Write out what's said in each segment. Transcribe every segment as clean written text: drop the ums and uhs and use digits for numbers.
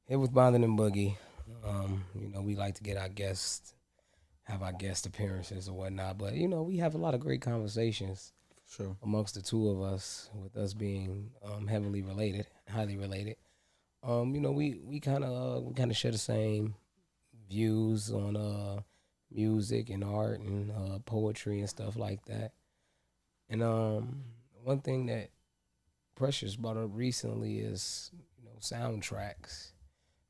Here with Bonding and Boogie. We like to get our guests, have our guest appearances or whatnot, but we have a lot of great conversations Sure. amongst the two of us, with us being heavily related, highly related. We kind of share the same views on music and art and poetry and stuff like that. And one thing that Precious brought up recently is soundtracks.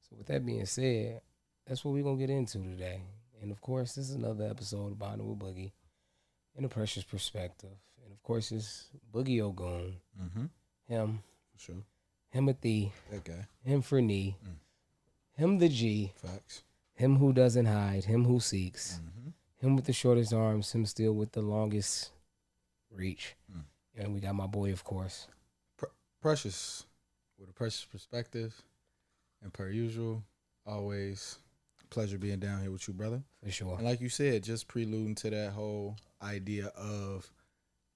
So with that being said, that's what we're gonna get into today. And of course, this is another episode of Bonding with Boogie in a Precious perspective. And of course, it's Boogie Ogun, Mm-hmm. him, For sure. Timothy, That guy. him for knee, him the G, Facts. him who doesn't hide, him who seeks, Mm-hmm. him with the shortest arms, him still with the longest reach. Mm. And we got my boy, of course. Precious. With a precious perspective. And per usual, always a pleasure being down here with you, brother. For sure. And like you said, just preluding to that whole idea of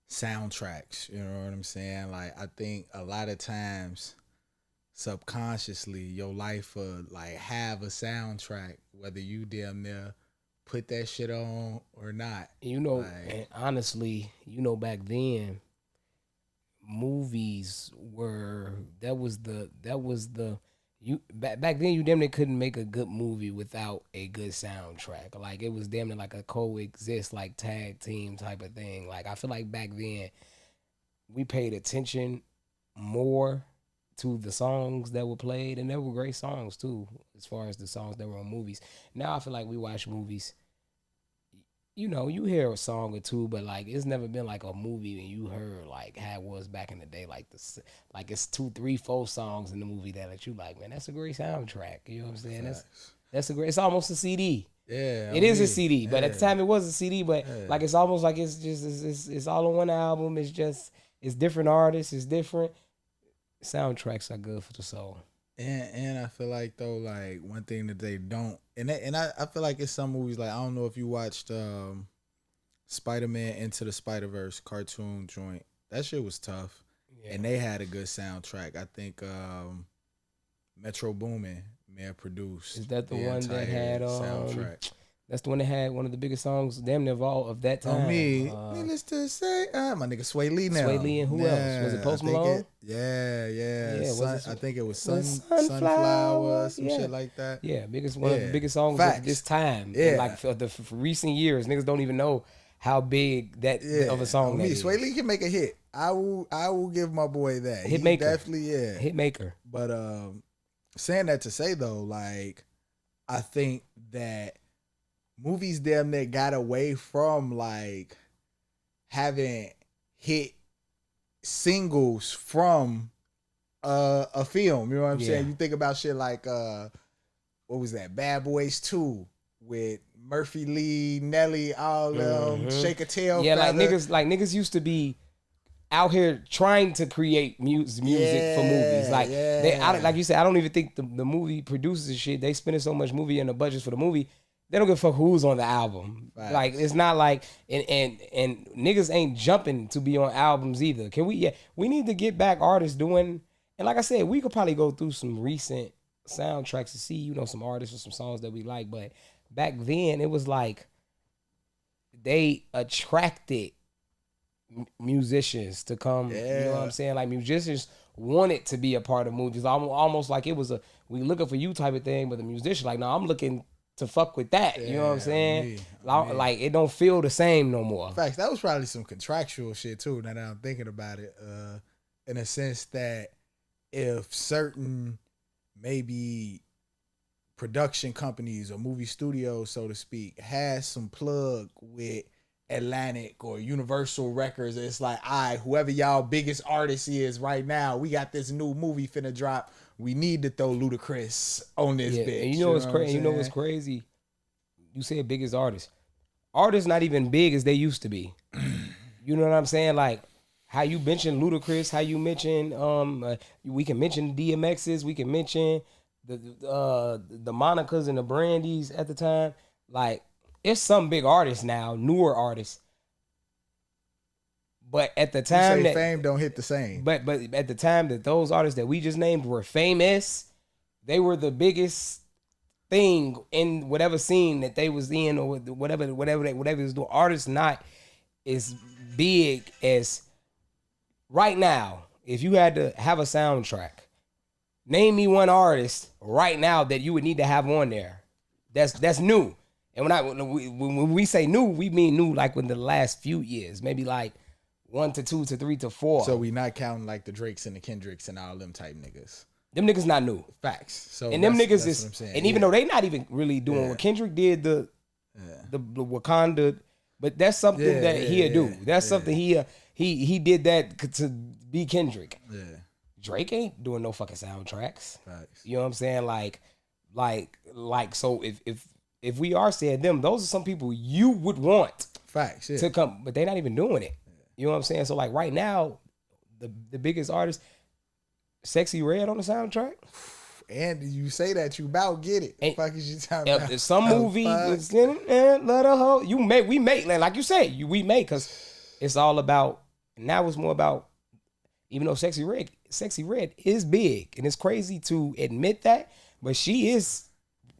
soundtracks. You know what I'm saying? Like, I think a lot of times, subconsciously, your life will like have a soundtrack, whether you damn near put that shit on or not. And honestly, back then, movies were back then you damn near couldn't make a good movie without a good soundtrack. Like, it was damn near like a coexist, like tag team type of thing. Like, I feel like back then we paid attention more to the songs that were played, and there were great songs too, as far as the songs that were on movies. Now I feel like we watch movies, you hear a song or two, but like it's never been like a movie and you heard like how it was back in the day, like it's two, three, four songs in the movie that you like, man, that's a great soundtrack. You know what I'm saying? That's a great. It's almost a CD. Yeah, It is a CD, but at the time it was a CD. But Yeah. like it's almost like it's all on one album. It's different artists. It's different soundtracks are good for the soul. And I feel like though, like one thing that they don't, I feel like it's some movies, like I don't know if you watched Spider-Man Into the Spider-Verse cartoon joint. That shit was tough, Yeah. and they had a good soundtrack. I think Metro Boomin may have produced. Is that the one that entire had soundtrack? That's the one that had one of the biggest songs, damn near of that time. On me, needless to say, my nigga Sway Lee now. Sway Lee and who else? Was it Post Malone? Yeah. I think it was Sunflower, Sunflower, some yeah. shit like that. Yeah, one of the biggest songs of this time. Yeah. And like for recent years, niggas don't even know how big that of a song that is. Sway Lee can make a hit. I will give my boy that. Hit maker. Definitely, yeah. Hit maker. But saying that to say though, like I think that movies damn near got away from like having hit singles from a film. You know what I'm saying? You think about shit like what was that? Bad Boys 2 with Murphy Lee, Nelly, all them, Shake a Tail. Yeah, Feather. niggas used to be out here trying to create music for movies. Like like you said, I don't even think the movie producers and shit, they spending so much movie in the budget for the movie. They don't give a fuck who's on the album. Right. Like, it's not like and niggas ain't jumping to be on albums either. Can we? Yeah, we need to get back artists doing. And like I said, we could probably go through some recent soundtracks to see some artists or some songs that we like. But back then, it was like they attracted musicians to come. Yeah. You know what I'm saying? Like, musicians wanted to be a part of movies. Almost like it was we looking for you type of thing. But the musician like, no, I'm looking to fuck with that. You know what I'm saying? Like, it don't feel the same no more. In fact, that was probably some contractual shit too, now that I'm thinking about it. In a sense that if certain maybe production companies or movie studios, so to speak, has some plug with Atlantic or Universal Records, it's like, all right, whoever y'all biggest artist is right now, we got this new movie finna drop. We need to throw Ludacris on this bitch. And you know what's crazy? You know what's crazy? You said biggest artists. Artists not even big as they used to be. You know what I'm saying? Like, how you mention Ludacris, how you mention we can mention DMX's, we can mention the Monicas and the Brandies at the time. Like, it's some big artists now, newer artists. But at the time you say that fame don't hit the same. But at the time that those artists that we just named were famous, they were the biggest thing in whatever scene that they was in, or whatever they was doing. Artists not as big as right now. If you had to have a soundtrack, name me one artist right now that you would need to have on there. That's new. And when we say new, we mean new like in the last few years, maybe like 1 to 2 to 3 to 4. So we not counting like the Drakes and the Kendricks and all them type niggas. Them niggas not new. Facts. So and them niggas is, and even though they not even really doing what Kendrick did, the Wakanda, but that's something that he'll do. That's something he did that to be Kendrick. Yeah. Drake ain't doing no fucking soundtracks. Facts. You know what I'm saying? Like so if we are saying them, those are some people you would want Facts, to come, but they're not even doing it. You know what I'm saying? So like right now, the biggest artist, Sexy Red on the soundtrack. And you say that you about get it. The fuck is you talking about? Some movie is let her hoe. We make like you say, we make, because it's all about, now it's more about, even though Sexy Red is big, and it's crazy to admit that, but she is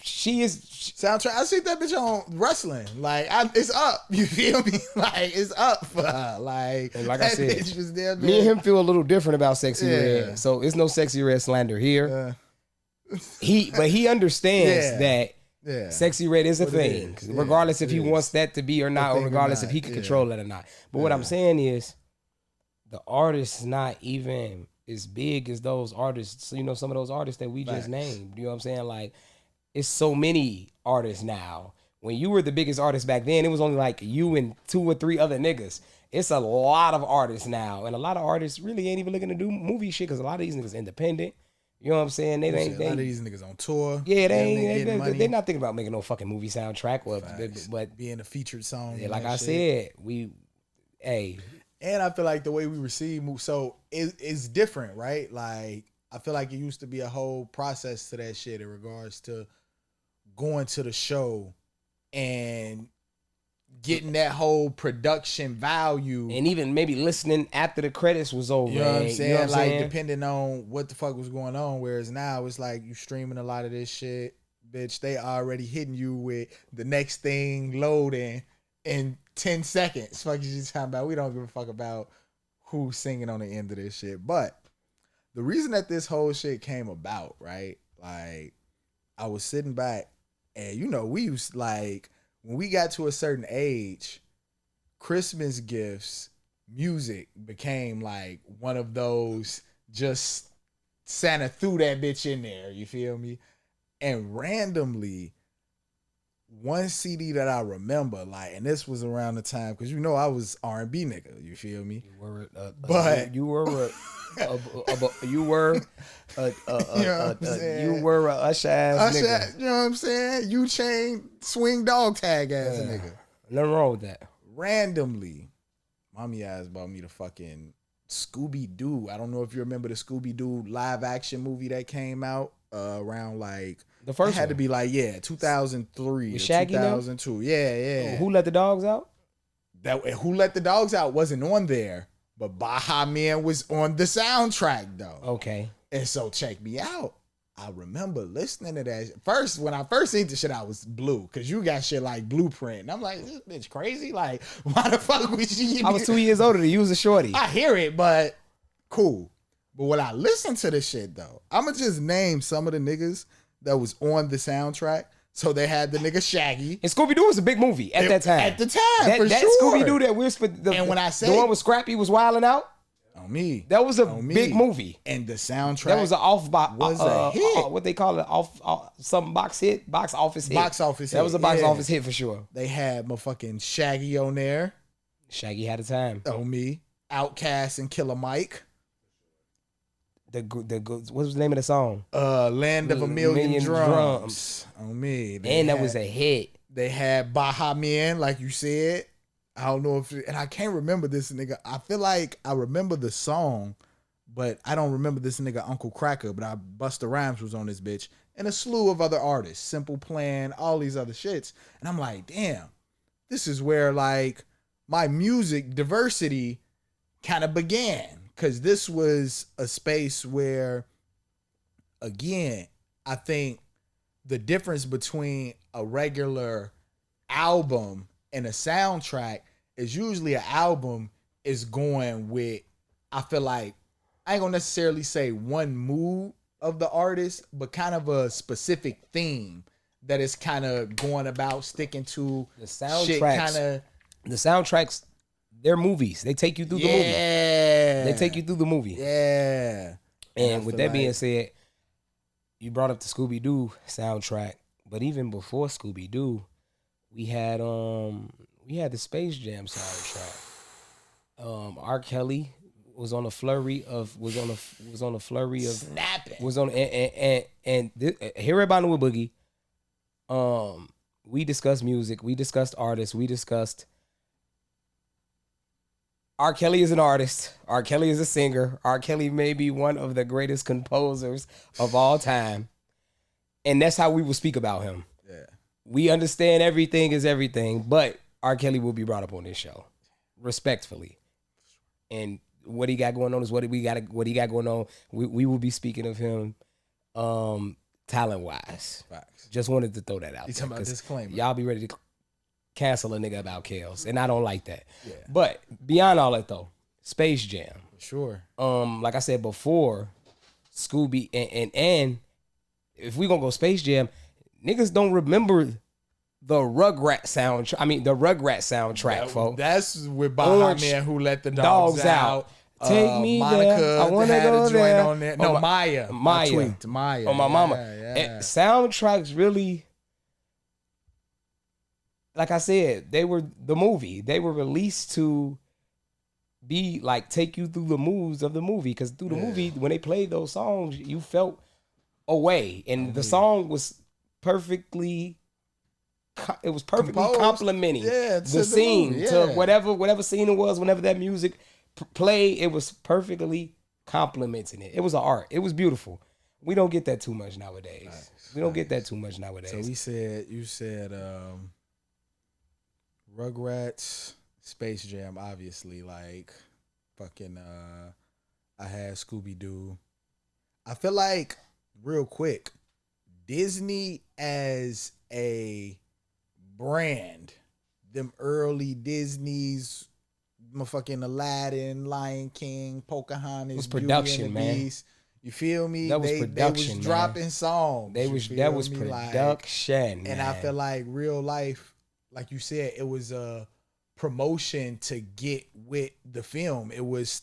soundtrack. I see that bitch on wrestling. Like it's up. You feel me? Like it's up for her. Like I said, bitch was there, me and him feel a little different about Sexy Red. So it's no Sexy Red slander here. He understands that Sexy Red is a thing, regardless if he wants that to be or not, or regardless if he can control it or not. But what I'm saying is, the artist is not even as big as those artists. You know, some of those artists that we just named. You know what I'm saying? Like, it's so many artists now. When you were the biggest artist back then, it was only like you and 2 or 3 other niggas. It's a lot of artists now, and a lot of artists really ain't even looking to do movie shit, because a lot of these niggas independent. You know what I'm saying? They ain't. A lot of these niggas on tour. Yeah, they're not thinking about making no fucking movie soundtrack, but being a featured song. Yeah, like I said, And I feel like the way we receive movies, so it's different, right? Like, I feel like it used to be a whole process to that shit in regards to going to the show and getting that whole production value. And even maybe listening after the credits was over. You know what I'm saying? Depending on what the fuck was going on. Whereas now it's like you streaming a lot of this shit. Bitch, they already hitting you with the next thing loading in 10 seconds. Fuck you talking about? We don't give a fuck about who's singing on the end of this shit. But the reason that this whole shit came about, right? Like, I was sitting back, and we used, like, when we got to a certain age, Christmas gifts, music became like one of those, just Santa threw that bitch in there, you feel me? And randomly, one CD that I remember, like, and this was around the time, because I was R&B nigga, you feel me? You were a Usher ass nigga. You know what I'm saying? You chain swing dog tag ass nigga. Nothing wrong with that. Randomly, mommy ass bought me the fucking Scooby-Doo. I don't know if you remember the Scooby-Doo live action movie that came out around like, the first had to be like 2003 with or Shaggy 2002. Now? Yeah. Who Let the Dogs Out? That Who Let the Dogs Out wasn't on there, but Baha Man was on the soundtrack though. Okay. And so check me out. I remember listening to that first. When I first seen the shit, I was blue, because you got shit like Blueprint, and I'm like, this bitch crazy. Like, why the fuck would she? I was 2 years older than you. Was a shorty. I hear it, but cool. But when I listen to this shit though, I'ma just name some of the niggas that was on the soundtrack. So they had the nigga Shaggy. And Scooby-Doo was a big movie at that time. At the time, for that sure. Scooby-Doo that and when I say the one with Scrappy was wilding out. On me. That was a big movie. And the soundtrack. That was an a hit. What they call it, some box office hit. Box office hit. That was a box office hit for sure. They had motherfucking Shaggy on there. Shaggy had a time. On me. Outkast and Killer Mike. What was the name of the song? Land of a Million Drums. On me. That was a hit. They had Baha Men, like you said. I don't know and I can't remember this nigga. I feel like I remember the song, but I don't remember this nigga Uncle Cracker, but Busta Rhymes was on this bitch, and a slew of other artists, Simple Plan, all these other shits. And I'm like, damn, this is where like my music diversity kind of began, because this was a space where, again, I think the difference between a regular album and a soundtrack is usually an album is going with, I feel like, I ain't gonna necessarily say one mood of the artist, but kind of a specific theme that is kind of going about sticking to The soundtracks, shit kind of. the soundtracks, they're movies. They take you through the movie. They take you through the movie. Yeah. And with that being said, you brought up the Scooby Doo soundtrack, but even before Scooby Doo, we had the Space Jam soundtrack. R. Kelly was on a flurry of Snapping. Here everybody with Boogie. We discussed music, we discussed artists, we discussed R. Kelly is an artist. R. Kelly is a singer. R. Kelly may be one of the greatest composers of all time. And that's how we will speak about him. Yeah. We understand everything is everything, but R. Kelly will be brought up on this show. Respectfully. And what he got going on is what he got going on. We will be speaking of him talent-wise. Facts. Just wanted to throw that out. You talking about disclaimer. Y'all be ready to cancel a nigga about Kales, and I don't like that. Yeah. But beyond all that though, Space Jam. Sure. Like I said before, Scooby and if we gonna go Space Jam, niggas don't remember the Rugrat soundtrack. I mean the Rugrat soundtrack, folks. That's with Behind Man Who Let the Dogs Out. Take me Monica there. I wanna had go a joint there. on there. No, Maya. Maya. I tweaked. Maya. On my mama. Yeah. And soundtracks really, like I said, they were the movie. They were released to be like take you through the moves of the movie. Because through the movie, when they played those songs, you felt away, and the song was perfectly. It was perfectly complimenting the scene to whatever scene it was. Whenever that music played, it was perfectly complimenting it. It was an art. It was beautiful. We don't get that too much nowadays. We don't get that too much nowadays. So you said Rugrats, Space Jam, obviously, like fucking I had Scooby Doo. I feel like real quick, Disney as a brand, them early Disney's, motherfucking Aladdin, Lion King, Pocahontas, it was production, Beauty and the man. Beast. You feel me? That was production. They was dropping songs. That was production. Like, and I man. feel like real life, like you said, it was a promotion to get with the film. It was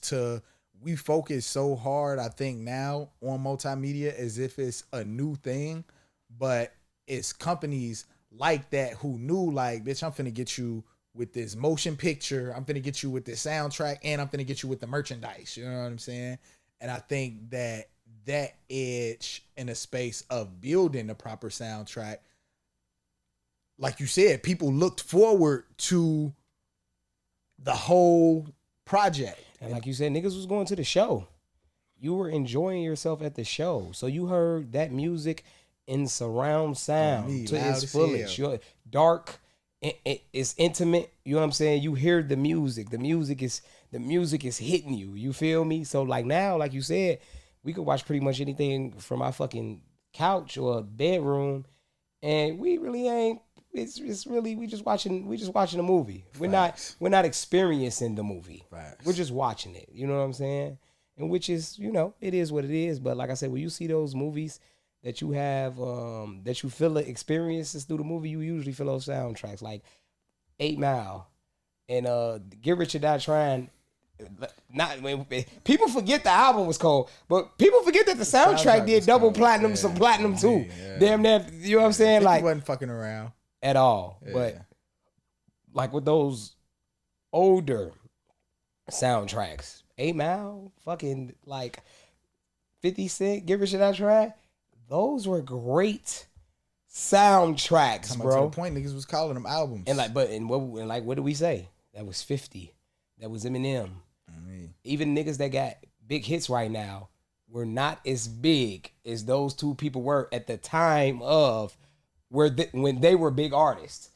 we focus so hard, I think, now on multimedia as if it's a new thing, but it's companies like that who knew, like, bitch, I'm finna get you with this motion picture, I'm finna get you with this soundtrack, and I'm finna get you with the merchandise. You know what I'm saying? And I think that edge in a space of building the proper soundtrack, like you said, people looked forward to the whole project. And like you said, niggas was going to the show. You were enjoying yourself at the show. So you heard that music in surround sound to its fullest. You're dark, it's intimate. You know what I'm saying? You hear the music. The music is hitting you. You feel me? So like now, like you said, we could watch pretty much anything from our fucking couch or bedroom, and we really ain't. It's really we just watching a movie. Facts. We're not experiencing the movie. Facts. We're just watching it. You know what I'm saying? And which is, it is what it is. But like I said, when you see those movies that you have, that you feel the experiences through the movie, you usually feel those soundtracks like 8 Mile and Get Rich or Die Trying. People forget the album was cold, but people forget that the soundtrack did double platinum, some platinum too. Yeah. Damn near, you know what I'm saying? Like, wasn't fucking around at all. Yeah. But like with those older soundtracks, 8 Mile, fucking like 50 Cent, Get Rich or Die Trying, those were great soundtracks, bro. To the point, niggas was calling them albums. And what did we say? That was 50. That was Eminem. Even niggas that got big hits right now were not as big as those two people were at the time of when they were big artists.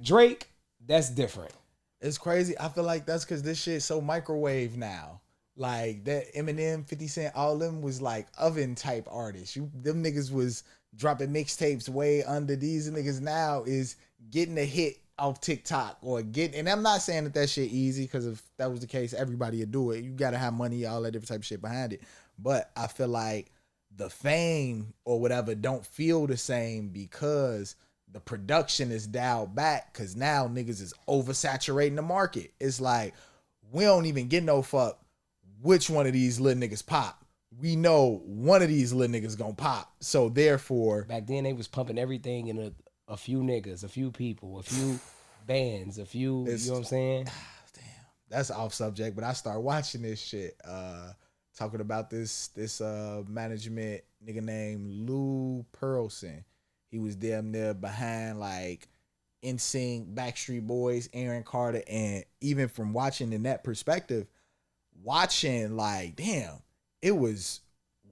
Drake, that's different. It's crazy. I feel like that's because this shit's so microwave now. Like that Eminem, 50 Cent, all of them was like oven type artists. Them niggas was dropping mixtapes way under. These niggas now is getting a hit off TikTok or getting, and I'm not saying that shit easy, because if that was the case, everybody would do it. You gotta have money, all that different type of shit behind it. But I feel like the fame or whatever don't feel the same because the production is dialed back, because now niggas is oversaturating the market. It's like, we don't even get no fuck which one of these little niggas pop. We know one of these little niggas gonna pop. So therefore, back then they was pumping everything in a few niggas, a few people, a few bands, a few, you know what I'm saying? Damn, that's off subject, but I start watching this shit. Talking about this management nigga named Lou Pearlson. He was damn near behind like NSYNC, Backstreet Boys, Aaron Carter, and even from watching in that perspective, watching like, damn, it was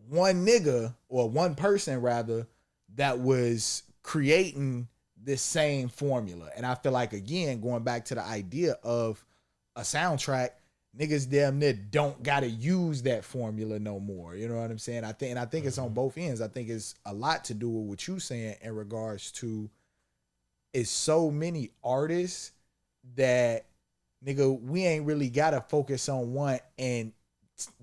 one nigga, or one person rather, that was creating this same formula. And I feel like, again, going back to the idea of a soundtrack, niggas damn near don't gotta use that formula no more. You know what I'm saying? I think it's on both ends. I think it's a lot to do with what you saying in regards to, it's so many artists that, nigga, we ain't really gotta focus on one and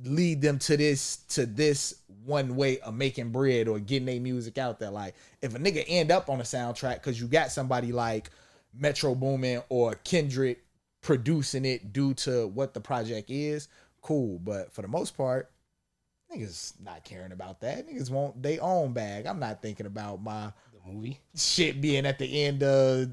lead them to this one way of making bread or getting their music out there. Like, if a nigga end up on a soundtrack because you got somebody like Metro Boomin or Kendrick producing it due to what the project is, cool. But for the most part, niggas not caring about that. Niggas want they own bag. I'm not thinking about the movie shit being at the end of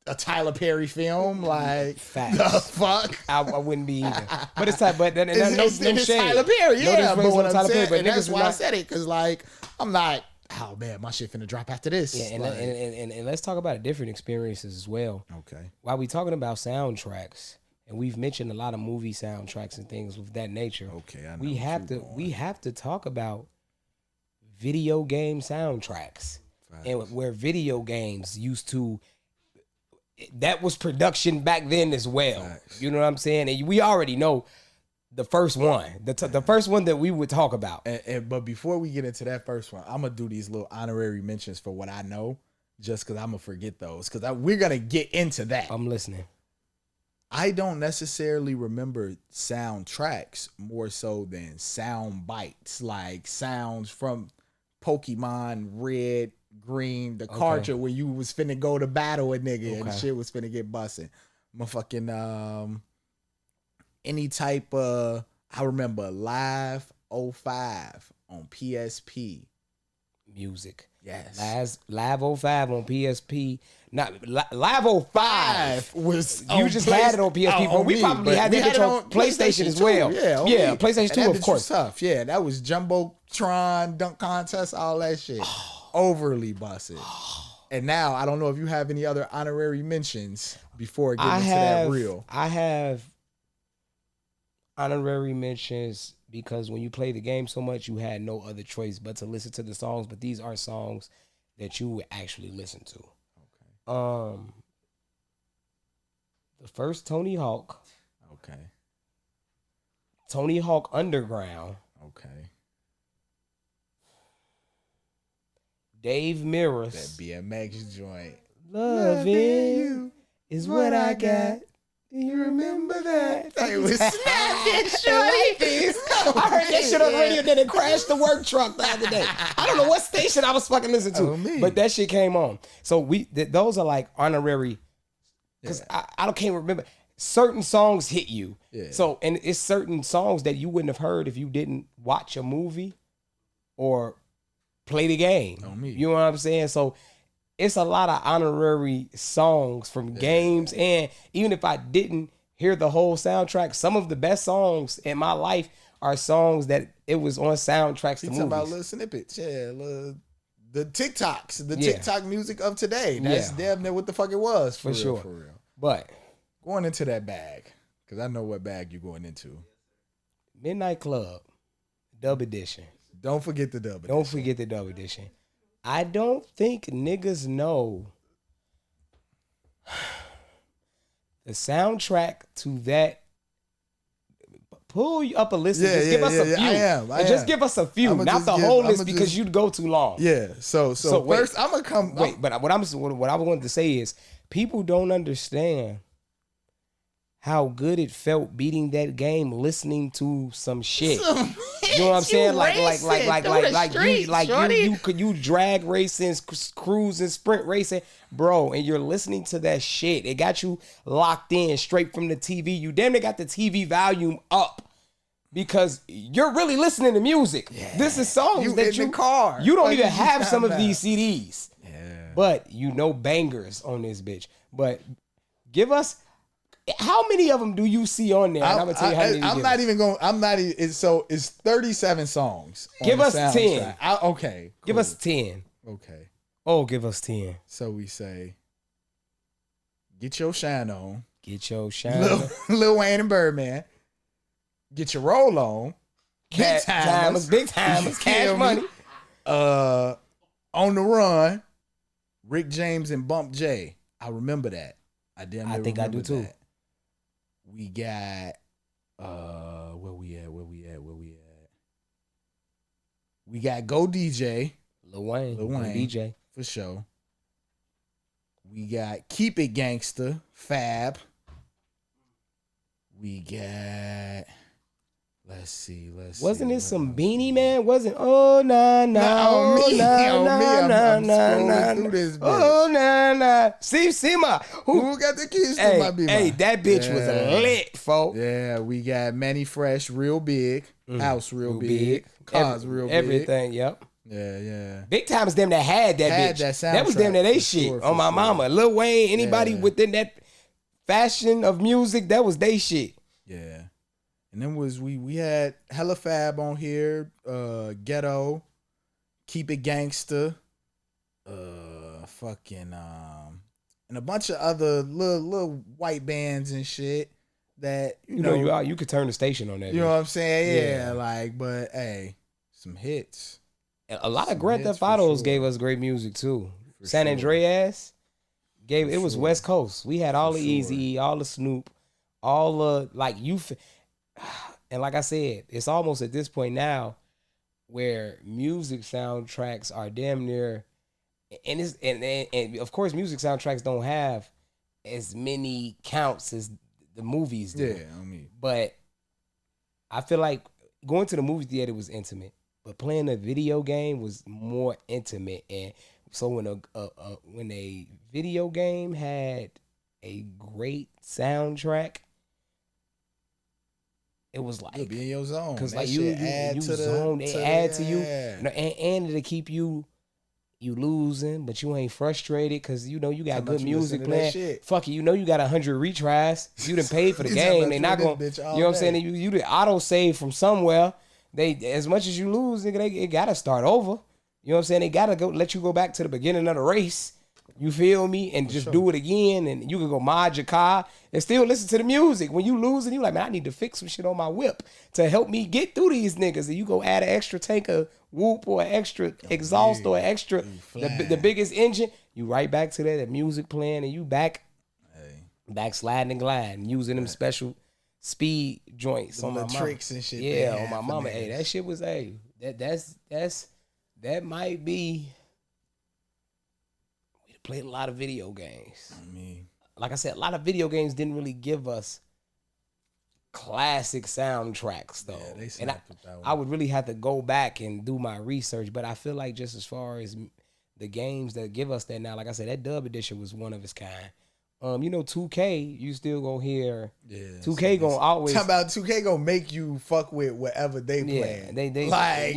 a Tyler Perry film. Like, facts. The fuck? I wouldn't be either. But it's like, but it's shade. Tyler Perry, yeah. No, but what I'm saying, Perry, and that's why I said it, because like, I'm not, oh man, my shit finna drop after this. Yeah, and, like, and let's talk about different experiences as well. Okay. While we talking about soundtracks, and we've mentioned a lot of movie soundtracks and things of that nature. Okay, I know we have to talk about video game soundtracks. Facts. And where video games used to, that was production back then as well. Facts. You know what I'm saying? And we already know the first one, the first one that we would talk about. But before we get into that first one, I'm gonna do these little honorary mentions for what I know, just because I'm gonna forget those, because we're gonna get into that. I'm listening. I don't necessarily remember soundtracks more so than sound bites, like sounds from Pokemon Red, Green, the cartridge where you was finna go to battle a nigga and the shit was finna get busting. Motherfucking any type of, I remember Live 05 on PSP. Music. Yes. Live 05 on PSP. Not Live 05 was, you just had it on PSP, but we probably had that on PlayStation as well. Yeah, PlayStation 2, of course. Tough. Yeah, that was Jumbotron, Dunk Contest, all that shit. Overly busted. And now I don't know if you have any other honorary mentions before getting into that reel. I have honorary mentions because when you play the game so much, you had no other choice but to listen to the songs. But these are songs that you would actually listen to. Okay. The first Tony Hawk. Okay. Tony Hawk Underground. Okay. Dave Mirra's. That BMX joint. Loving you is what I got. Do you remember that? It was snapping, shorty. I heard that shit on the radio, then it crashed the work truck the other day. I don't know what station I was fucking listening to, but that shit came on. So those are like honorary, because I can't remember. Certain songs hit you. Yeah. So, and it's certain songs that you wouldn't have heard if you didn't watch a movie or play the game. You know what I'm saying? So it's a lot of honorary songs from games. And even if I didn't hear the whole soundtrack, some of the best songs in my life are songs that it was on soundtracks to movies. Talking about little snippets. Yeah, the TikToks, the TikTok music of today. That's damn near what the fuck it was. For real, sure. For real. But going into that bag, because I know what bag you're going into. Midnight Club, Dub Edition. Don't forget the Dub Edition. Don't forget the Dub Edition. I don't think niggas know the soundtrack to that pull you up a list and Yeah, just yeah, give us yeah, a yeah. few. I am. And just give us a few, I'ma not just the give- whole I'ma list because just- you'd go too long. Yeah. So wait. first I'm gonna come. Wait, but what I wanted to say is people don't understand how good it felt beating that game, listening to some shit. You know what I'm saying? You drag racing, cruising, sprint racing, bro, and you're listening to that shit. It got you locked in straight from the TV. You damn near got the TV volume up because you're really listening to music. Yeah. This is songs You that in the car. You don't Like, even you have some of talking these CDs. Yeah. But you know bangers on this bitch. But give us. How many of them do you see on there? And I'm gonna tell you how many. I'm not even going. I'm not even. So it's 37 songs. Give on us the soundtrack. 10. Okay. Give cool. us 10. Okay. Oh, give us 10. So we say, get your shine on. Get your shine on. Lil Wayne and Birdman. Get your roll on. Big timers. Cash Money. On the Run. Rick James and Bump J. I remember that. I think I do too. That. We got where we at? We got Go DJ. Lil Wayne. DJ. For sure. We got Keep It Gangsta, Fab. We got let's see. Wasn't it some Beanie Man? Wasn't oh nah nah on me, nah I'm nah scrolling through this bitch. oh nah Steve Sima who got the keys to my beamer? Hey, that bitch was lit, folks. Yeah, we got Manny Fresh, real big, house real big, cars real big, everything. Yep. Yeah. Big Time's them that had that bitch. That was them that they shit sure, on my sure. mama. Lil Wayne, anybody within that fashion of music, that was they shit. Yeah. And then we had hella Fab on here, Ghetto, Keep It Gangsta, fucking and a bunch of other little white bands and shit that you know you could turn the station on that. You know what I'm saying? Yeah, but hey, some hits. A lot of Grand Theft Autos gave us great music too. San Andreas it was West Coast. We had all the Eazy, all the Snoop, all the and like I said, it's almost at this point now where music soundtracks are damn near, and of course music soundtracks don't have as many counts as the movies do. Yeah, I mean, but I feel like going to the movie theater was intimate, but playing a video game was more intimate. And so when a video game had a great soundtrack, it was like you'll be in your zone because like you zone, they add to you, and to keep you losing, but you ain't frustrated because you got good music playing. Fuck it, you got 100 retries. You done paid for the game. They not gonna, you know what I'm saying? You did auto save from somewhere. They as much as you lose, nigga, they gotta start over. You know what I'm saying? They gotta let you go back to the beginning of the race. You feel me? And just do it again. And you can go mod your car and still listen to the music. When you losing, you like, man, I need to fix some shit on my whip to help me get through these niggas. And you go add an extra tank of whoop or an extra exhaust or an extra, the biggest engine. You right back to that music playing and you back sliding and gliding, using them special speed joints on my mama. Tricks and shit. Yeah, on my mama. Hey, that shit was that might be. Played a lot of video games. I mean, like I said, a lot of video games didn't really give us classic soundtracks though. Yeah, they and I would really have to go back and do my research. But I feel like just as far as the games that give us that now, like I said, that dub edition was one of its kind. 2K, you still gonna hear 2K gonna always talk about 2K gonna make you fuck with whatever they play. Like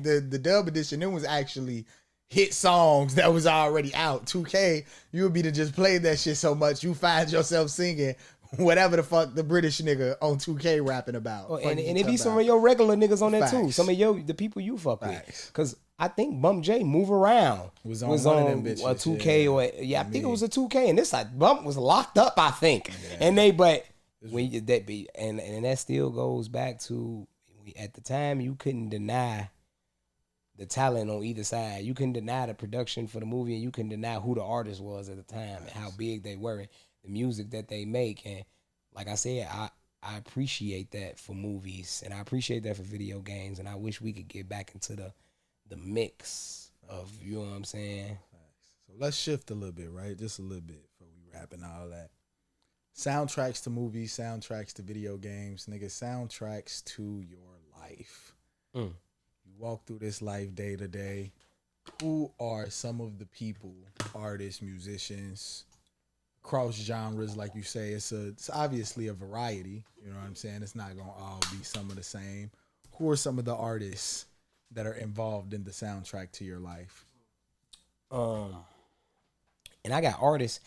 the dub edition, it was actually hit songs that was already out. 2K, you would be to just play that shit so much you find yourself singing whatever the fuck the British nigga on 2K rapping about. Oh, and it be some of your regular niggas on there too. Some of the people you fuck with. Because I think Bump J Move Around was on them bitches, a 2K or I think it was a 2K, and this like Bump was locked up, I think. Yeah. And that still goes back to at the time you couldn't deny the talent on either side. You couldn't deny the production for the movie, and you couldn't deny who the artist was at the time and how big they were and the music that they make. And like I said, I appreciate that for movies, and I appreciate that for video games, and I wish we could get back into the mix of, you know what I'm saying? So let's shift a little bit, right? Just a little bit before we wrapping all that. Soundtracks to movies, soundtracks to video games, nigga, soundtracks to your life. Mm. You walk through this life day to day. Who are some of the people, artists, musicians, cross genres, like you say? It's obviously a variety. You know what I'm saying? It's not gonna all be some of the same. Who are some of the artists that are involved in the soundtrack to your life? And I got artists,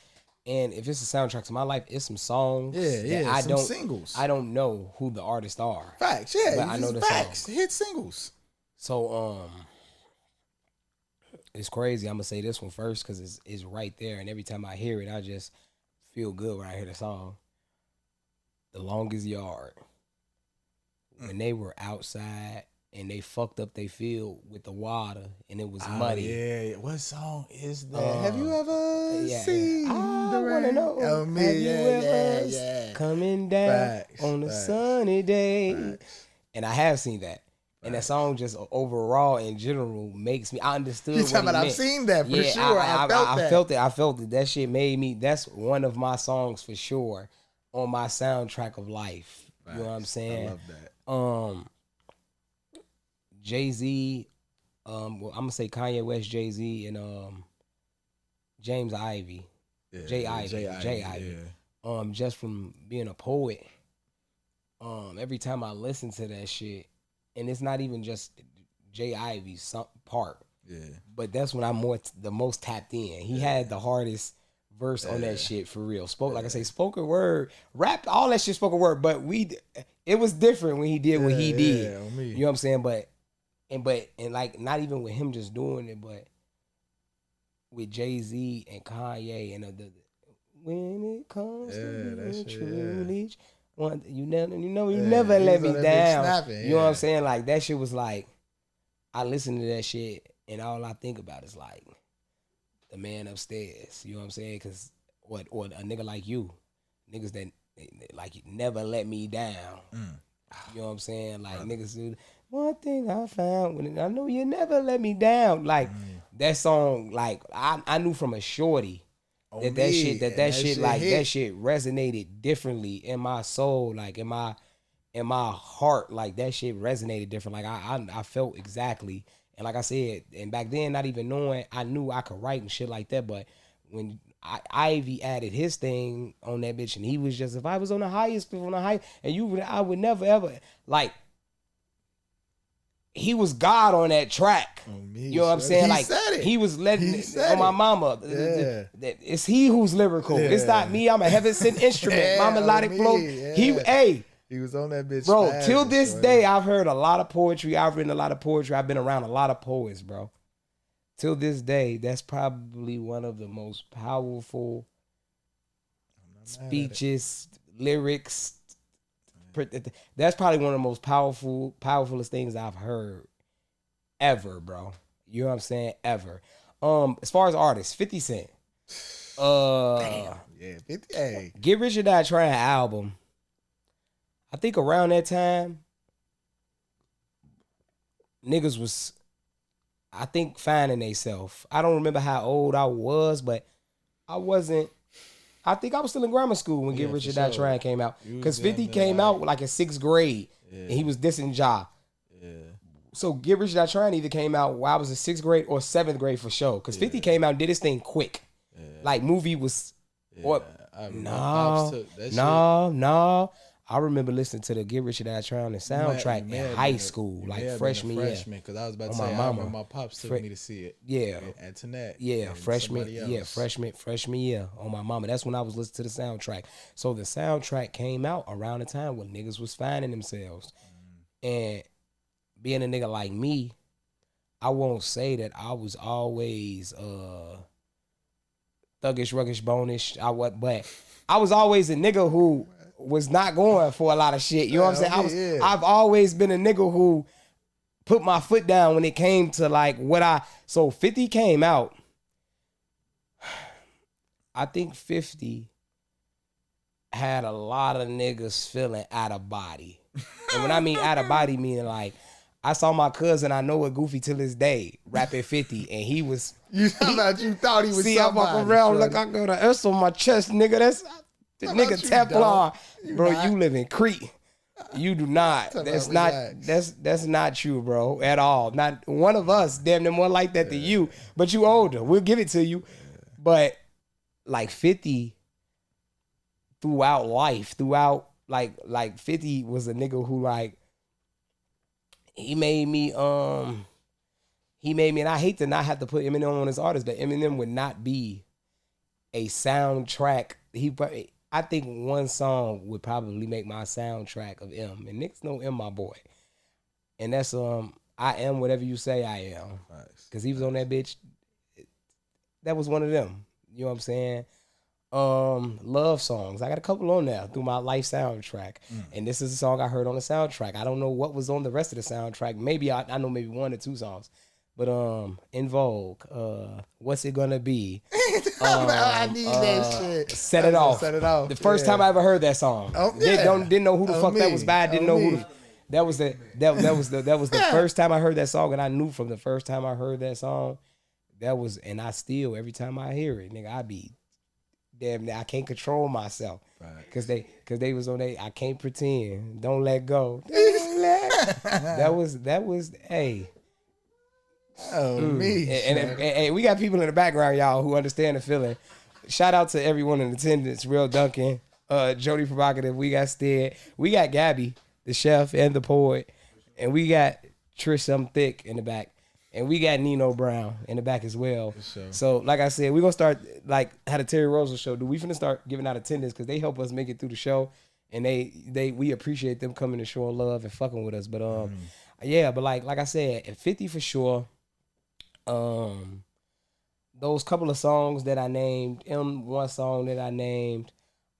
and if it's a soundtrack to my life, it's some songs. Yeah, some singles. I don't know who the artists are. Facts, yeah, but I know the facts. songs. Hit singles. So it's crazy. I'm gonna say this one first because it's right there, and every time I hear it, I just feel good when I hear the song. The Longest Yard. When they were outside and they fucked up their field with the water and it was muddy. Yeah, what song is that? Have you ever seen I the rain? wanna know. Oh, me, Have you ever coming down on a sunny day? Facts. And I have seen that. And that song just overall in general makes me. I understood. You what talking about? meant. I've seen that for sure. I felt it. I felt it. That shit made me. That's one of my songs for sure on my soundtrack of life. Facts. You know what I'm saying? I love that. Jay-Z. Well, I'm gonna say Kanye West, Jay-Z, and James Ivy. Yeah, Jay Ivy. Yeah. Just from being a poet. Every time I listen to that shit. And it's not even just Jay Ivy's part. Yeah. But that's when I'm the most tapped in. He had the hardest verse on that shit for real. Like I say, spoken word, rap, all that shit spoken word. But it was different when he did what he did. You know what I'm saying? But like not even with him just doing it, but with Jay-Z and Kanye and the when it comes to being truly. You never let me down. You know what I'm saying? Like that shit was like, I listen to that shit and all I think about is like the man upstairs. You know what I'm saying? Cause or a nigga like you, niggas that like never let me down. You know what I'm saying? Like niggas do. One thing I found when I know you never let me down. Like that song, like I knew from a shorty. That shit resonated differently in my soul, like in my heart, like that shit resonated different. Like I felt exactly, and like I said, and back then, not even knowing, I knew I could write and shit like that. But when Ivy added his thing on that bitch, and he was just, if I was on the highest, and I would never ever like. He was God on that track. You know what I'm saying? Like he was letting on my mama. It's he who's lyrical. Yeah. It's not me. I'm a heaven sent instrument. My melodic flow. He was on that bitch. Bro, till this day, I've heard a lot of poetry. I've written a lot of poetry. I've been around a lot of poets, bro. Till this day, that's probably one of the most powerful speeches, lyrics. That's probably one of the most powerfulest things I've heard ever, bro. You know what I'm saying? Ever. As far as artists, 50 Cent. Damn. Yeah, 50. Hey. Get Rich or Die Trying album. I think around that time, niggas was, I think, finding theyself. I don't remember how old I was, but I think I was still in grammar school when Get Rich or Die Trying came out. Because 50 came out like in 6th grade. And he was dissing Ja. Yeah. So Get Rich or Die Trying either came out while I was in 6th grade or 7th grade for sure. Because 50 came out and did his thing quick. Yeah. Like movie was... No. I remember listening to the Get Rich or Die Trying soundtrack in high school, like freshman year. Because I was about to say, I remember my pops took me to see it. Yeah. At Tenet. Yeah, freshman year on my mama. That's when I was listening to the soundtrack. So the soundtrack came out around the time when niggas was finding themselves. And being a nigga like me, I won't say that I was always thuggish, ruggish, bonish. But I was always a nigga who was not going for a lot of shit. You know what I'm saying? I've always been a nigga who put my foot down when it came to like so 50 came out. I think 50 had a lot of niggas feeling out of body. And when I mean out of body, meaning like, I saw my cousin, I know a Goofy till this day, rapping 50, and he was... You thought he was see, somebody. I walk around, look, I got an S on my chest, nigga. That's the nigga Teflon. Bro, you live in Crete. You do not. That's not true, bro, at all. Not one of us, damn near more like that than you. But you older. We'll give it to you. But like 50 throughout life, like 50 was a nigga who like he made me, and I hate to not have to put Eminem on his artist, but Eminem would not be a soundtrack. I think one song would probably make my soundtrack of M. And niggas know M, my boy. And that's I Am Whatever You Say I Am. Because he was on that bitch. That was one of them. You know what I'm saying? Love songs. I got a couple on there through my life soundtrack. And this is a song I heard on the soundtrack. I don't know what was on the rest of the soundtrack. Maybe I know maybe one or two songs. But In Vogue, What's It Gonna Be? I need that shit. Set It Off. The first time I ever heard that song. Didn't know who the fuck that was by. Didn't know who that was the first time I heard that song, and I knew from the first time I heard that song, and I still every time I hear it, nigga, I be damn, I can't control myself. Cause they was on I Can't Pretend. Don't Let Go. That was hey. Me. And we got people in the background, y'all, who understand the feeling. Shout out to everyone in attendance. Real Duncan, Jody Provocative. We got Stead. We got Gabby, the chef and the poet. And we got Trish Thick in the back. And we got Nino Brown in the back as well. Sure. So, like I said, we're going to start, like how the Terry Rosa show do. We finna start giving out attendance because they help us make it through the show. And we appreciate them coming and showing love and fucking with us. But, yeah, but like I said, at 50 for sure. Those couple of songs that I named, one song that I named,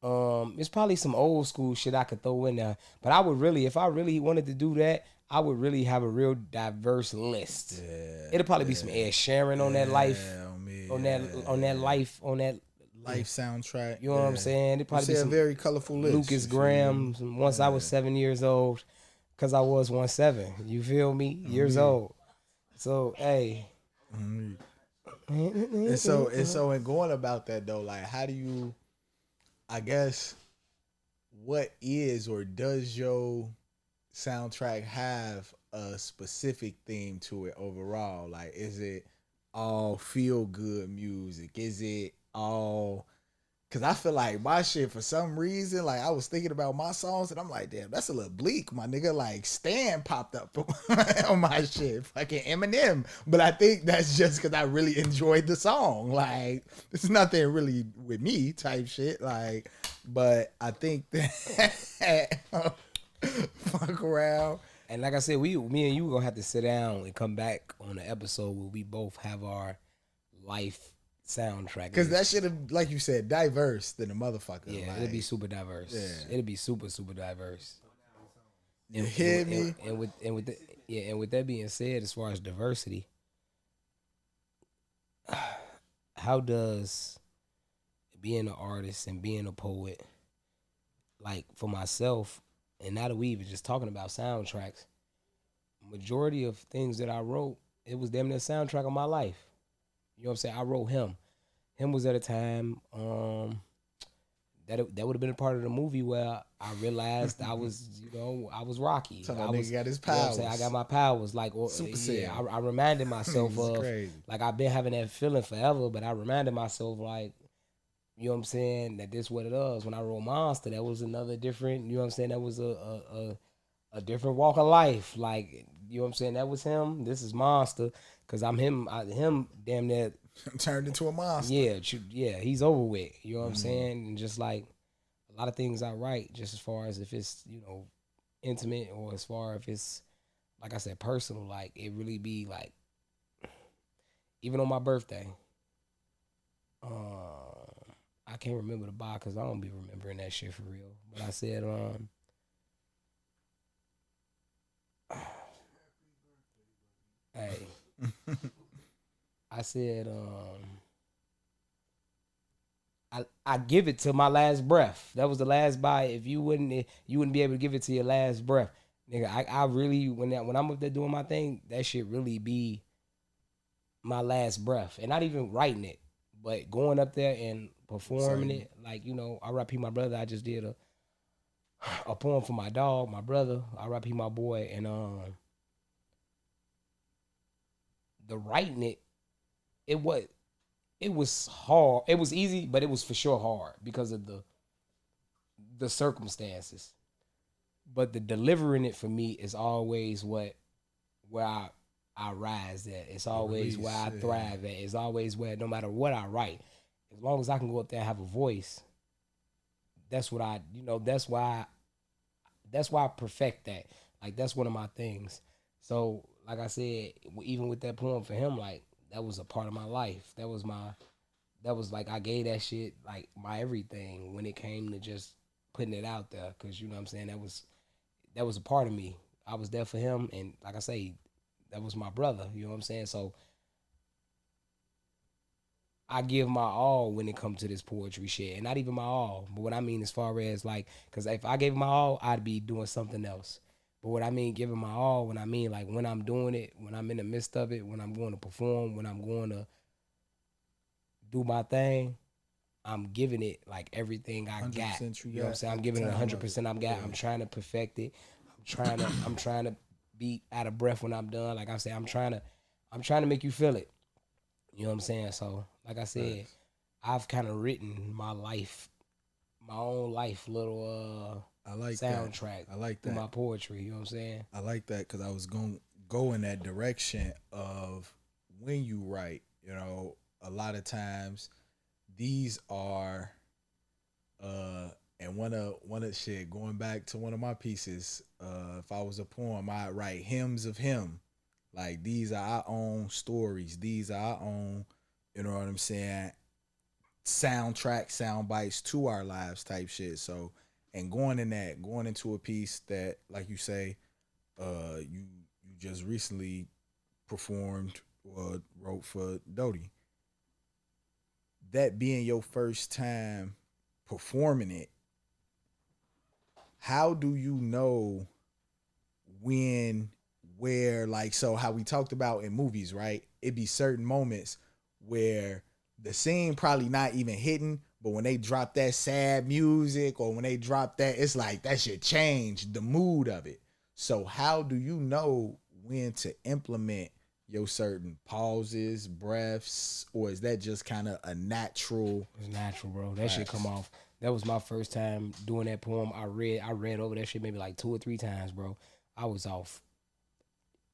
it's probably some old school shit I could throw in there. But I would really, if I really wanted to do that, I would really have a real diverse list. Yeah, it'll probably be some Ed Sheeran on that life, on that life soundtrack. You know what I'm saying? It'd probably be some a very colorful list. Lucas Graham. Once I was 7 years old, cause I was 1'7". You feel me? Years old. So hey. And so in going about that though, like how do you, I guess, what is or does your soundtrack have a specific theme to it overall? Like, is it all feel good music? Is it all? Cause I feel like my shit, for some reason, like I was thinking about my songs and I'm like, damn, that's a little bleak, my nigga. Like Stan popped up on my shit, fucking Eminem. But I think that's just cause I really enjoyed the song. Like, it's nothing really with me type shit. Like, but I think that fuck around. And like I said, me and you gonna have to sit down and come back on the episode where we both have our life soundtrack, because that should have, like you said, diverse than a motherfucker. Yeah, like, it'll be super diverse. Yeah. It'll be super diverse. You hear me? And with that being said, as far as diversity, how does being an artist and being a poet, like for myself, and now that we even just talking about soundtracks, majority of things that I wrote, it was damn near soundtrack of my life. You know what I'm saying? I wrote him. Him was at a time that would have been a part of the movie where I realized I was, I was Rocky. So I got his powers. I got my powers. Like, I reminded myself of, crazy. Like, I've been having that feeling forever, but I reminded myself, like, you know what I'm saying, that this what it is. When I wrote Monster, that was another different, you know what I'm saying, that was a different walk of life. Like, you know what I'm saying, that was him. This is Monster. Cause I'm him damn near turned into a monster. Yeah, he's over with. You know what I'm saying? And just like a lot of things I write, just as far as if it's, intimate or as far if it's, like I said, personal, like it really be like, even on my birthday, I can't remember the bar because I don't be remembering that shit for real. But I said, hey. I said, I give it to my last breath. That was the last bite. If you wouldn't be able to give it to your last breath. Nigga, I really when I'm up there doing my thing, that shit really be my last breath. And not even writing it, but going up there and performing it. Like, R.I.P. my brother. I just did a poem for my dog, my brother, R.I.P. my boy, and the writing it was hard. It was easy, but it was for sure hard because of the circumstances. But the delivering it for me is always where I rise at. It's always where I thrive at. It's always where no matter what I write, as long as I can go up there and have a voice, that's what that's why I perfect that. Like, that's one of my things. So, like I said, even with that poem for him, like, that was a part of my life. That was like, I gave that shit like my everything when it came to just putting it out there. Cause you know what I'm saying? That was a part of me. I was there for him. And like I say, that was my brother. You know what I'm saying? So I give my all when it comes to this poetry shit. And not even my all. But what I mean as far as like, cause if I gave my all, I'd be doing something else. But what I mean giving my all, when I mean like when I'm doing it, when I'm in the midst of it, when I'm going to perform, when I'm going to do my thing, I'm giving it like everything I got. You know what I'm saying? I'm giving it 100% I've got. I'm trying to perfect it. I'm trying to be out of breath when I'm done. Like I say, I'm trying to make you feel it. You know what I'm saying? So, like I said, I've kind of written my life, my own life, little I like soundtrack. I like that. My poetry. You know what I'm saying? I like that because I was going go in that direction of when you write. You know, a lot of times these are and one of shit going back to one of my pieces, if I was a poem, I'd write hymns of him. Like, these are our own stories, these are our own, you know what I'm saying, soundtrack, sound bites to our lives type shit. So, and going into a piece that, like you say, you just recently performed or wrote for Doty, that being your first time performing it, how do you know when, where, like, so how we talked about in movies, right? It'd be certain moments where the scene probably not even hitting, but when they drop that sad music or when they drop that, it's like that shit changed the mood of it. So how do you know when to implement your certain pauses, breaths, or is that just kind of a natural? It's natural, bro. That shit come off. That was my first time doing that poem. I read over that shit maybe like 2 or 3 times, bro. I was off.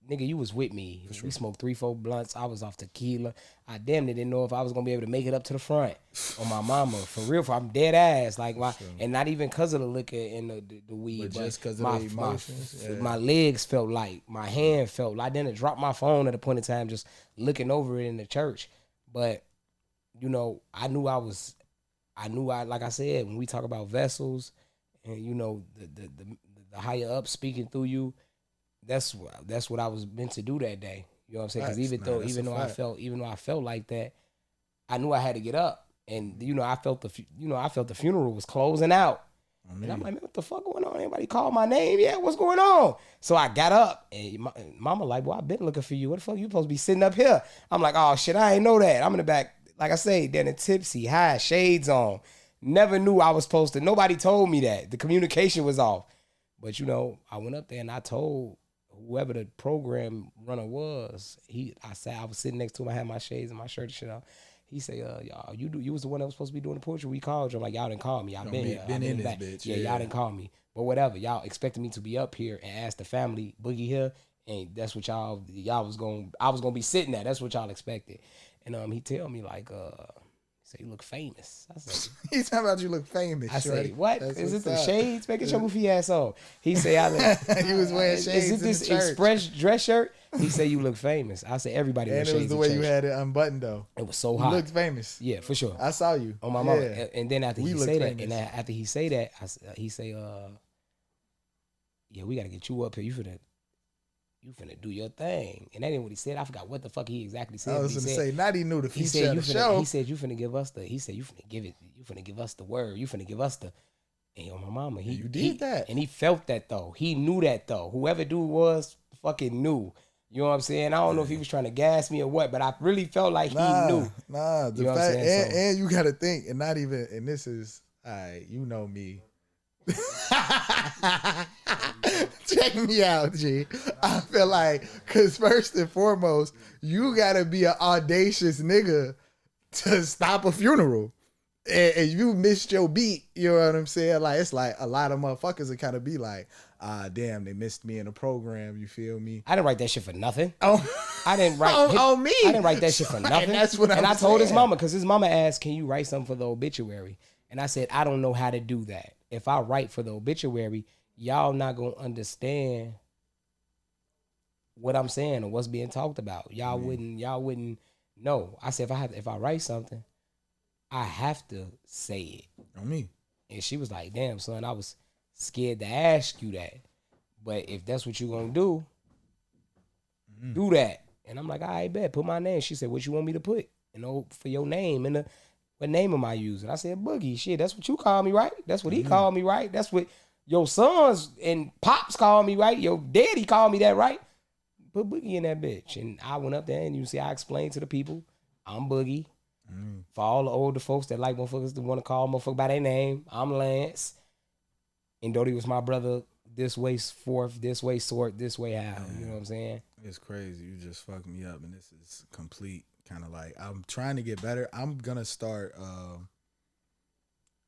Nigga, you was with me. Sure. We smoked 3-4 blunts. I was off tequila. I damn near didn't know if I was gonna be able to make it up to the front on my mama. For real, I'm dead ass. Like and not even cause of the liquor and the weed, but just cause of the emotions. My legs felt light. My hand felt light. I didn't drop my phone at a point in time, just looking over it in the church. But you know, I knew like I said, when we talk about vessels and you know the higher up speaking through you. That's what I was meant to do that day. You know what I'm saying? Because even though I felt like that, I knew I had to get up, and you know I felt the funeral was closing out, and I'm like, man, what the fuck going on? Anybody call my name? Yeah, what's going on? So I got up, and mama like, well, I've been looking for you. What the fuck you supposed to be sitting up here? I'm like, oh shit, I ain't know that. I'm in the back, like I say, then a tipsy, high, shades on. Never knew I was supposed to. Nobody told me that. The communication was off, but you know, I went up there and I told whoever the program runner was, I was sitting next to him. I had my shades and my shirt and shit on. He said, y'all, you was the one that was supposed to be doing the poetry. We called you. I'm like, y'all didn't call me. I've been here. Been in this bitch. Yeah, y'all didn't call me. But whatever. Y'all expected me to be up here and ask the family, Boogie here, and that's what I was gonna be sitting there. That's what y'all expected. And he tell me like, so you look famous. I said, he's talking about you look famous. I say, what? Is it the shades? Make it your goofy ass on. He say, he was wearing shades. Is it this express dress shirt? He say, you look famous. I say, everybody wears shades. And it was the way you had it unbuttoned though. It was so hot. You looked famous. Yeah, for sure. I saw you on my mama. And then after he say that, he say, yeah, we gotta get you up here. You finna do your thing. And that ain't what he said. I forgot what the fuck he exactly said. I was gonna say, not he knew the feature of the show. He said, you finna give us you you finna give us the word. You finna give us the. And yo, my mama, You did that. and he felt that though. He knew that though. Whoever dude was, fucking knew. You know what I'm saying? I don't know if he was trying to gas me or what, but I really felt like he knew. Nah. The You know what I'm fact, saying? and you got to think, and not even, and this is, all right, you know me. Check me out, G. I feel like, because first and foremost, you got to be an audacious nigga to stop a funeral. And you missed your beat, you know what I'm saying? Like, it's like a lot of motherfuckers that kind of be like, damn, they missed me in the program, you feel me? I didn't write that shit for nothing. Oh, I didn't write me. I didn't write that shit for nothing. And that's what and I'm I told his saying. mama, because his mama asked, can you write something for the obituary? And I said, I don't know how to do that. If I write for the obituary, y'all not gonna understand what I'm saying or what's being talked about. Y'all wouldn't know. I said, if I write something, I have to say it. On me. And she was like, damn, son, I was scared to ask you that. But if that's what you gonna do, do that. And I'm like, all right, bet, put my name. She said, what you want me to put? For your name. And what name am I using? I said, Boogie. Shit, that's what you call me, right? That's what he called me, right? That's what your sons and pops call me, right? Your daddy called me that, right? Put Boogie in that bitch. And I went up there and you see, I explained to the people, I'm Boogie. For all the older folks that like motherfuckers that want to call motherfucker by their name, I'm Lance. And Dodie was my brother this way forth, this way sort, this way out. You know what I'm saying? It's crazy. You just fucked me up, and this is complete kind of like, I'm trying to get better. I'm going to start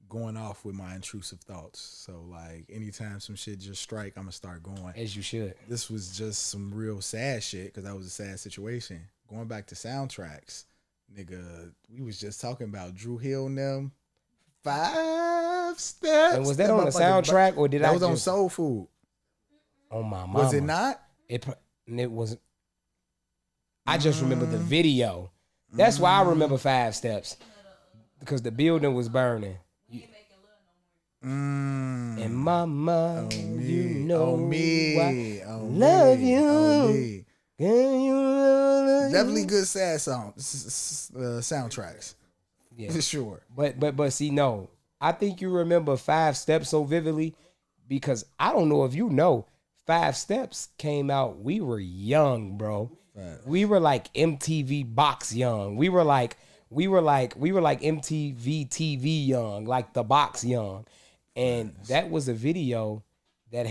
going off with my intrusive thoughts. So, like, anytime some shit just strike, I'm going to start going. As you should. This was just some real sad shit because that was a sad situation. Going back to soundtracks. Nigga, we was just talking about Drew Hill and them 5 Steps. And was that on the soundtrack or did that was on Soul Food? On my mama. Was it not? It was. I just remember the video. That's why I remember 5 Steps, because the building was burning. And mama, you know I love you. Definitely good sad soundtracks. Yeah, for sure. But see, no, I think you remember 5 Steps so vividly because I don't know if you know, 5 Steps came out. We were young, bro. Right. We were like MTV Box young. We were like MTV TV young, like the Box young, and that was a video that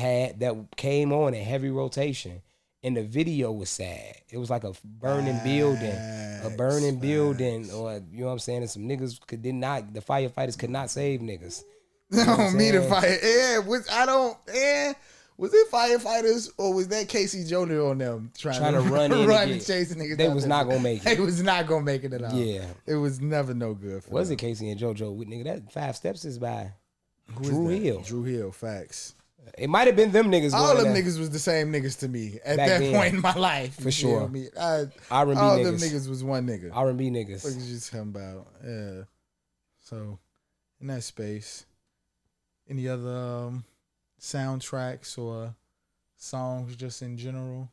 came on in heavy rotation. And the video was sad. It was like a burning building, or you know what I'm saying? And some niggas the firefighters could not save niggas. You know the fire. Yeah, was it firefighters or was that Casey Joyner on them trying to run and chase niggas? They was not gonna make it. They was not gonna make it at all. Yeah, it was never no good. Was it Casey and JoJo? Nigga, that 5 Steps is by Drew Hill. Drew Hill, facts. It might have been them niggas. All them niggas was the same niggas to me at that point in my life. For sure. R&B all niggas. Them niggas was one nigga. R&B niggas. What you talking about? Yeah. So, in that space, any other soundtracks or songs just in general?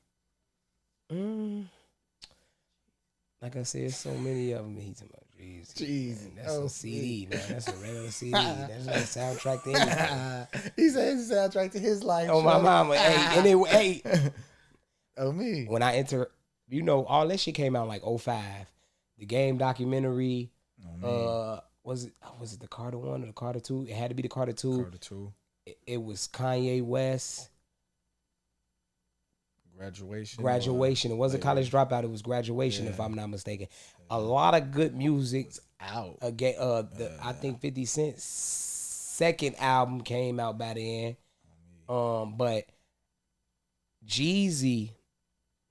Like I said, so many of them. He's talking about Jeez. That's a CD, man. That's a regular CD. That's not a soundtrack to anything. He said it's a soundtrack to his life. Oh, my mama. Hey. Oh, me. When I enter, all that shit came out like 05. The Game documentary. Was it the Carter 1 or the Carter 2? It had to be the Carter 2. Carter 2. It was Kanye West. Graduation. It wasn't College Dropout. It was Graduation, if I'm not mistaken. A lot of good music. Out. Again, I think 50 Cent's second album came out by then. But Jeezy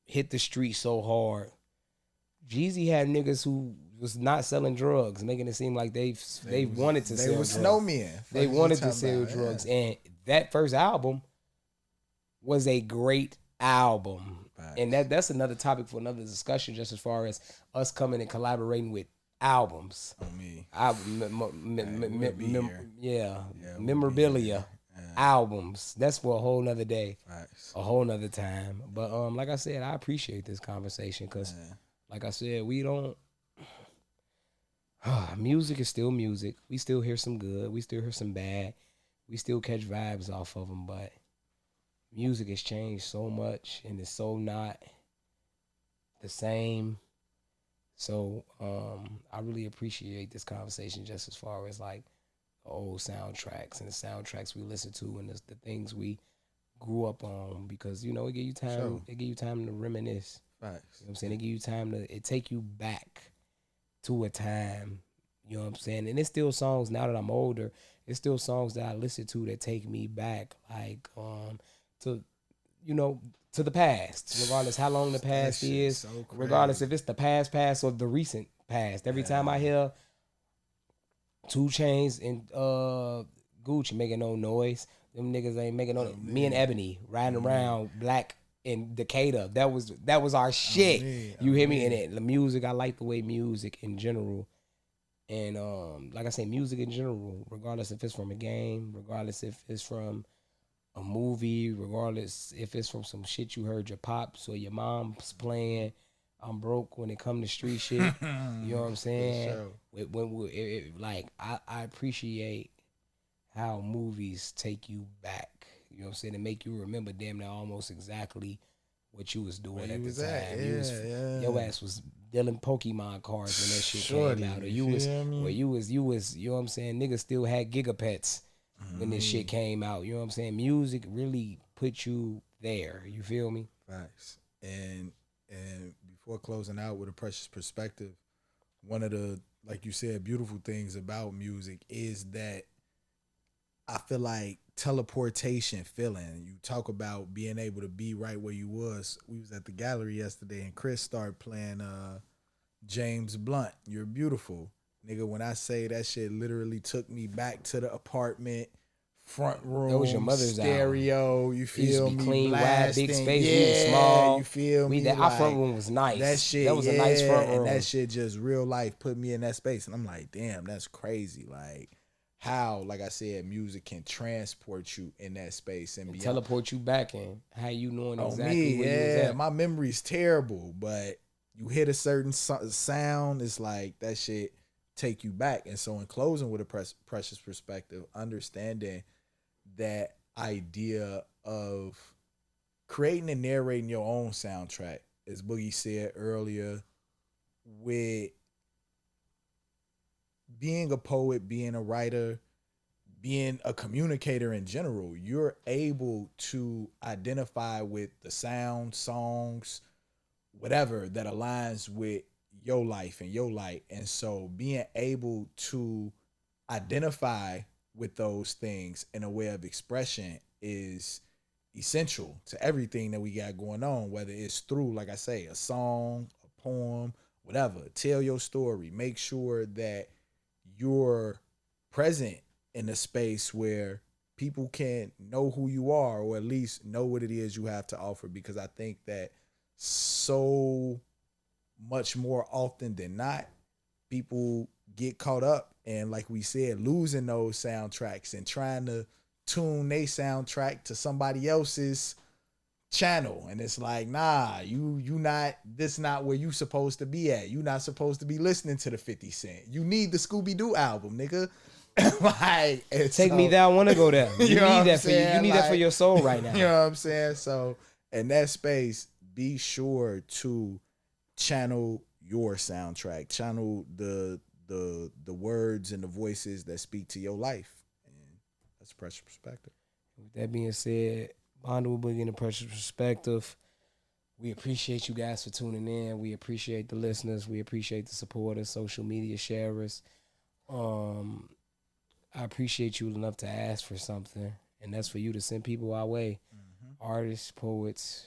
hit the street so hard. Jeezy had niggas who was not selling drugs, making it seem like they wanted to sell drugs. They were snowmen. They wanted to sell drugs. And that first album was a great album. Right. And that's another topic for another discussion, just as far as us coming and collaborating with albums. Memorabilia. Albums. That's for a whole nother day. Nice. A whole nother time. But like I said, I appreciate this conversation because like I said, we don't Music is still music. We still hear some good. We still hear some bad. We still catch vibes off of them, but music has changed so much and it's so not the same. So I really appreciate this conversation just as far as like the old soundtracks and the soundtracks we listen to and the things we grew up on because you know it give you time Sure. it give you time to reminisce. You Facts. know what I'm saying? It give you time to it take you back to a time. You know what I'm saying? And it's still songs now that I'm older. It's still songs that I listen to that take me back, like to you know to the past, regardless how long the That past shit is, so regardless crazy. if it's the past or the recent past. Every time I Yeah. hear Two Chains and Gucci making no noise, them niggas ain't making no. On Me and me. Ebony riding On me. around black in Decatur. That was our On shit. me. You On hear me? And me. it, the music, I like the way music in general and like I say, music in general, regardless if it's from a game, regardless if it's from a movie, regardless if it's from some shit you heard your pops or your mom's playing. I'm broke when it come to street shit. You know what I'm For saying? sure. Like I appreciate how movies take you back. You know what I'm saying? And make you remember damn near almost exactly what you was Where doing you at the was at? time. You was Yeah, your yeah. ass was dealing Pokemon cards when that shit came Shorty, out, or you you was feel where me? you was you know what I'm saying. Niggas still had gigapets when this shit Me. came out. You know what I'm saying. Music really put you there. You feel me? Facts. And before closing out with a precious perspective, one of the like you said, beautiful things about music is that I feel like teleportation feeling. You talk about being able to be right where you was. We was at the gallery yesterday and Chris started playing James Blunt, You're Beautiful. Nigga, when I say that shit literally took me back to the apartment, front That was your room, mother's album. stereo, you It used to feel be me, clean, wide, big blasting. space. We was Yeah, you small. feel We me? that our front Like room was that nice. That shit, was a nice yeah. front And that room. shit just real life put me in that space. And I'm like, damn, that's crazy. Like how, like I said, music can transport you in that space and And beyond. teleport you back in. How you knowing On exactly me, where you was yeah, at. my memory's terrible, but you hit a certain sound, it's like that shit take you back. And so, in closing with a precious perspective, understanding that idea of creating and narrating your own soundtrack, as Boogie said earlier, with being a poet, being a writer, being a communicator in general, you're able to identify with the sound, songs, whatever that aligns with your life and your light. And so being able to identify with those things in a way of expression is essential to everything that we got going on, whether it's through, like I say, a song, a poem, whatever. Tell your story. Make sure that you're present in a space where people can know who you are or at least know what it is you have to offer, because I think that so much more often than not, people get caught up and, like we said, losing those soundtracks and trying to tune their soundtrack to somebody else's channel. And it's like, nah, you not, this not where you supposed to be at. You not supposed to be listening to the 50 Cent. You need the Scooby-Doo album, nigga. Like, and Take me so, there. I want to go there. you You know need what I'm that for you. You saying? need that for Like, your soul right you now. know what I'm saying? So in that space, be sure to channel your soundtrack, channel the words and the voices that speak to your life. And that's a precious perspective. With that being said, Bonding with Boogie and Precious Perspective. We appreciate you guys for tuning in. We appreciate the listeners. We appreciate the supporters, social media sharers. Um, I appreciate you enough to ask for something, and that's for you to send people our way. Mm-hmm. Artists, poets,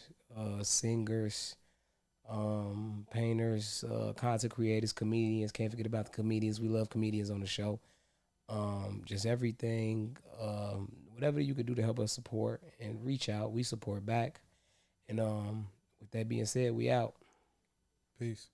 singers, painters, content creators, comedians. Can't forget about the comedians. We love comedians on the show. Just everything, whatever you could do to help us support and reach out, we support back. And with that being said, we out. Peace.